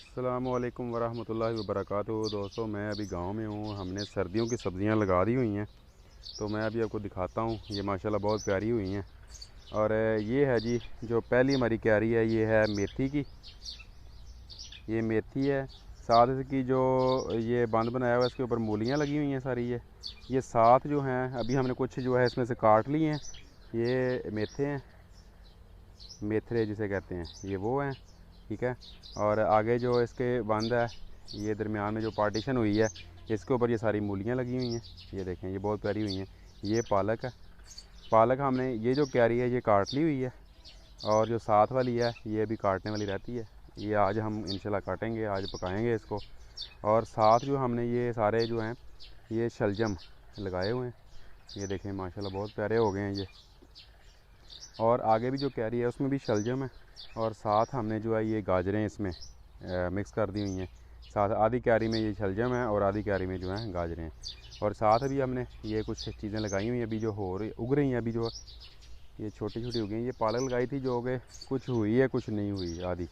अस्सलामुअलैकुम वरहमतुल्लाहि वबरकातुहू। दोस्तों, मैं अभी गांव में हूँ। हमने सर्दियों की सब्ज़ियाँ लगा दी हुई हैं, तो मैं अभी आपको दिखाता हूँ। ये माशाल्लाह बहुत प्यारी हुई हैं। और ये है जी, जो पहली हमारी क्यारी है, ये है मेथी की। ये मेथी है। साथ इसकी जो ये बंद बनाया हुआ है, इसके ऊपर मूलियाँ लगी हुई हैं सारी। ये साथ जो हैं, अभी हमने कुछ जो है इसमें से काट ली हैं। ये मेथे हैं, मेथरे जिसे कहते हैं, ये वो हैं। ठीक है। और आगे जो इसके बंद है, ये दरमियान में जो पार्टीशन हुई है, इसके ऊपर ये सारी मूलियाँ लगी हुई हैं। ये देखें, ये बहुत प्यारी हुई हैं। ये पालक है। पालक हमने ये जो क्यारी है ये काट ली हुई है, और जो साथ वाली है ये अभी काटने वाली रहती है। ये आज हम इंशाल्लाह काटेंगे, आज पकाएंगे इसको। और साथ जो हमने ये सारे जो हैं ये शलजम लगाए हुए हैं। ये देखें माशाल्लाह बहुत प्यारे हो गए हैं ये। और आगे भी जो क्यारी है उसमें भी शलजम है, और साथ हमने जो है ये गाजरें इसमें मिक्स कर दी हुई हैं। साथ आधी क्यारी में ये शलजम है और आधी क्यारी में जो है गाजरें हैं। और साथ अभी हमने ये कुछ चीज़ें लगाई हुई हैं अभी जो हो रही उग रही हैं। अभी जो ये छोटी छोटी उगी हैं। ये पालक लगाई थी जो कि कुछ हुई है कुछ नहीं हुई आधी।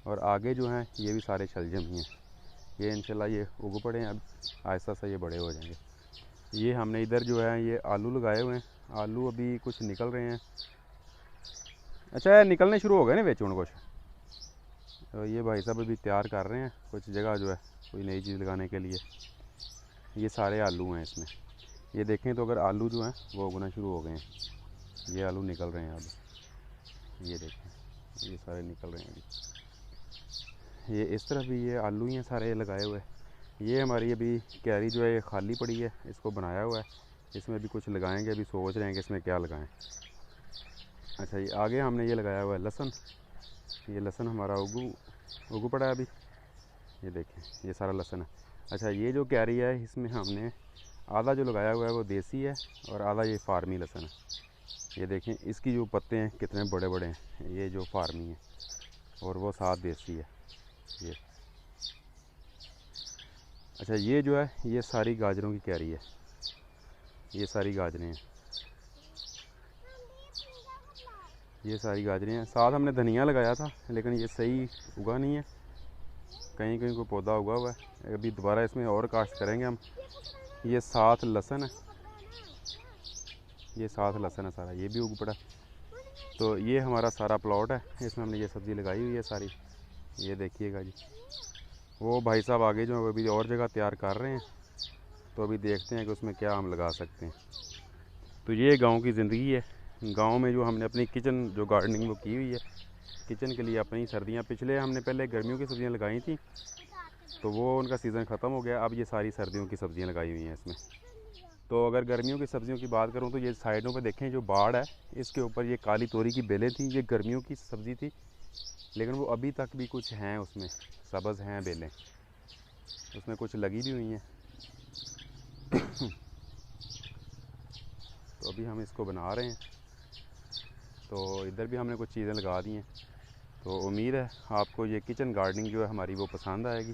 और आगे जो हैं ये भी सारे शलजम ही हैं। ये इंशाल्लाह ये उग पड़े हैं, अब आहिस्ता आहिस्ता ये बड़े हो जाएंगे। ये हमने इधर जो है ये आलू लगाए हुए हैं। आलू अभी कुछ निकल रहे हैं। अच्छा, निकलने शुरू हो गए ना बेच कुछ। तो ये भाई साहब अभी तैयार कर रहे हैं कुछ जगह जो है कोई नई चीज़ लगाने के लिए। ये सारे आलू हैं इसमें। ये देखें तो अगर आलू जो हैं वो उगना शुरू हो गए हैं। ये आलू निकल रहे हैं अब। ये देखें, ये सारे निकल रहे हैं अभी। ये इस तरफ भी ये आलू ही हैं सारे लगाए हुए। ये हमारी अभी क्यारी जो है ये खाली पड़ी है, इसको बनाया हुआ है। इसमें भी कुछ लगाएंगे, अभी सोच रहे हैं कि इसमें क्या लगाएं। अच्छा, ये आगे हमने ये लगाया हुआ है लहसुन। ये लहसुन हमारा उगू पड़ा है अभी। ये देखें, ये सारा लहसुन है। अच्छा, ये जो क्यारी है इसमें हमने आधा जो लगाया हुआ है वो देसी है, और आधा ये फार्मी लहसुन है। ये देखें इसकी जो पत्ते हैं कितने बड़े बड़े हैं, ये जो फार्मी है, और वो साथ देसी है ये। अच्छा, ये जो है ये सारी गाजरों की क्यारी है। ये सारी गाजरें हैं, ये सारी गाजरें हैं। साथ हमने धनिया लगाया था लेकिन ये सही उगा नहीं है, कहीं कहीं कोई पौधा उगा हुआ है। अभी दोबारा इसमें और काश्त करेंगे हम। ये साथ लहसुन है, ये साथ लहसुन है सारा, ये भी उग पड़ा। तो ये हमारा सारा प्लॉट है, इसमें हमने ये सब्ज़ी लगाई हुई है सारी। ये देखिएगा जी। वो भाई साहब आगे जो अभी और जगह तैयार कर रहे हैं, तो अभी देखते हैं कि उसमें क्या हम लगा सकते हैं। तो ये गांव की ज़िंदगी है। गांव में जो हमने अपनी किचन जो गार्डनिंग वो की हुई है, किचन के लिए अपनी सर्दियां, पिछले हमने पहले गर्मियों की सब्ज़ियां लगाई थी, तो वो उनका सीज़न ख़त्म हो गया। अब ये सारी सर्दियों की सब्ज़ियां लगाई हुई हैं इसमें। तो अगर गर्मियों की सब्ज़ियों की बात करूं तो ये साइडों पे देखें जो बाड़ है, इसके ऊपर ये काली तोरी की बेलें थी। ये गर्मियों की सब्ज़ी थी, लेकिन वो अभी तक भी कुछ हैं उसमें, सब्ज़ हैं बेलें, उसमें कुछ लगी भी हुई हैं। तो अभी हम इसको बना रहे हैं। तो इधर भी हमने कुछ चीज़ें लगा दी हैं। तो उम्मीद है आपको ये किचन गार्डनिंग जो है हमारी वो पसंद आएगी।